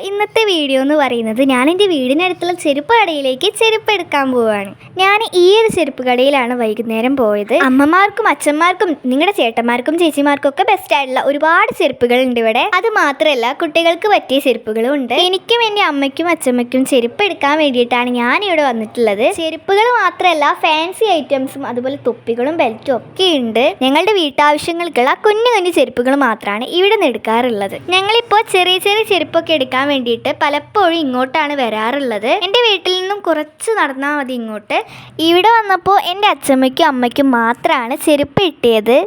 ഇന്നത്തെ വീഡിയോ എന്ന് പറയുന്നത് ഞാൻ എൻ്റെ വീടിനടുത്തുള്ള ചെരുപ്പ് കടയിലേക്ക് ചെരുപ്പ് എടുക്കാൻ പോവുകയാണ്. ഞാൻ ഈ ഒരു ചെരുപ്പ് കടയിലാണ് വൈകുന്നേരം പോയത്. അമ്മമാർക്കും അച്ഛന്മാർക്കും നിങ്ങളുടെ ചേട്ടന്മാർക്കും ചേച്ചിമാർക്കും ഒക്കെ ബെസ്റ്റ് ആയിട്ടുള്ള ഒരുപാട് ചെരുപ്പുകൾ ഉണ്ട് ഇവിടെ. അത് മാത്രമല്ല കുട്ടികൾക്ക് പറ്റിയ ചെരുപ്പുകളും ഉണ്ട്. എനിക്കും എൻ്റെ അമ്മയ്ക്കും അച്ഛമ്മയ്ക്കും ചെരുപ്പ് എടുക്കാൻ വേണ്ടിയിട്ടാണ് ഞാൻ ഇവിടെ വന്നിട്ടുള്ളത്. ചെരുപ്പുകൾ മാത്രമല്ല ഫാൻസി ഐറ്റംസും അതുപോലെ തൊപ്പികളും ബെൽറ്റും ഒക്കെ ഉണ്ട്. ഞങ്ങളുടെ വീട്ടാവശ്യങ്ങൾക്കുള്ള കുഞ്ഞു കുഞ്ഞു ചെരുപ്പുകൾ മാത്രമാണ് ഇവിടെ നിന്ന് എടുക്കാറുള്ളത്. ഞങ്ങളിപ്പോൾ ചെറിയ ചെറിയ ചെരുപ്പൊക്കെ എടുക്കാൻ വേണ്ടിയിട്ട് പലപ്പോഴും ഇങ്ങോട്ടാണ് വരാറുള്ളത്. എൻ്റെ വീട്ടിൽ നിന്നും കുറച്ച് നടന്നാൽ മതി ഇങ്ങോട്ട്. ഇവിടെ വന്നപ്പോൾ എൻ്റെ അച്ഛമ്മയ്ക്കും അമ്മയ്ക്കും മാത്രമാണ് ചെരുപ്പ് കിട്ടിയത്.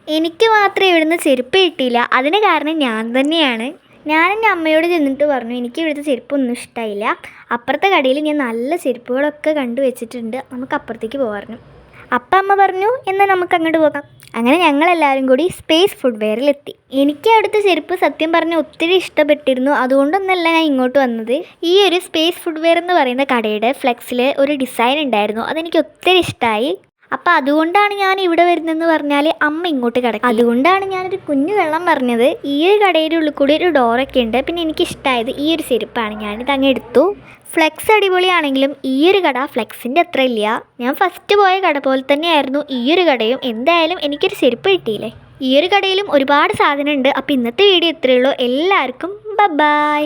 എനിക്ക് മാത്രമേ ഇവിടുന്ന് ചെരുപ്പ് കിട്ടിയില്ല. അതിന് കാരണം ഞാൻ തന്നെയാണ്. ഞാൻ എൻ്റെ അമ്മയോട് ചെന്നിട്ട് പറഞ്ഞു എനിക്ക് ഇവിടുത്തെ ചെരുപ്പൊന്നും ഇഷ്ടമായില്ല, അപ്പുറത്തെ കടയിൽ ഞാൻ നല്ല ചെരുപ്പുകളൊക്കെ കണ്ടു വെച്ചിട്ടുണ്ട്, നമുക്ക് അപ്പുറത്തേക്ക് പോകാറുണ്ട്. അപ്പം അമ്മ പറഞ്ഞു എന്നാൽ നമുക്ക് അങ്ങോട്ട് പോകാം. അങ്ങനെ ഞങ്ങളെല്ലാവരും കൂടി സ്പേസ് ഫുട്വെയറിലെത്തി. എനിക്ക് അവിടുത്തെ ചെരുപ്പ് സത്യം പറഞ്ഞാൽ ഒത്തിരി ഇഷ്ടപ്പെട്ടിരുന്നു. അതുകൊണ്ടൊന്നല്ല ഞാൻ ഇങ്ങോട്ട് വന്നത്. ഈ ഒരു സ്പേസ് ഫുട്വെയർ എന്ന് പറയുന്ന കടയുടെ ഫ്ലെക്സിൽ ഒരു ഡിസൈൻ ഉണ്ടായിരുന്നു, അതെനിക്ക് ഒത്തിരി ഇഷ്ടമായി. അപ്പം അതുകൊണ്ടാണ് ഞാൻ ഇവിടെ വരുന്നതെന്ന് പറഞ്ഞാൽ അമ്മ ഇങ്ങോട്ട് കിടക്കും. അതുകൊണ്ടാണ് ഞാനൊരു കുഞ്ഞു വെള്ളം പറഞ്ഞത്. ഈ ഒരു കടയുടെ ഉള്ളിൽ കൂടി ഒരു ഡോറൊക്കെ ഉണ്ട്. പിന്നെ എനിക്കിഷ്ടമായത് ഈ ഒരു ചെരുപ്പാണ്. ഞാനിത് അങ്ങ് എടുത്തു. ഫ്ലെക്സ് അടിപൊളിയാണെങ്കിലും ഈ ഒരു കട ഫ്ലെക്സിൻ്റെ അത്ര ഇല്ല. ഞാൻ ഫസ്റ്റ് പോയ കട പോലെ തന്നെയായിരുന്നു ഈ ഒരു കടയും. എന്തായാലും എനിക്കൊരു ചെരുപ്പ് കിട്ടിയില്ലേ. ഈ ഒരു കടയിലും ഒരുപാട് സാധനം ഉണ്ട്. അപ്പോൾ ഇന്നത്തെ വീഡിയോ ഇത്രയേ ഉള്ളൂ. എല്ലാവർക്കും ബൈ.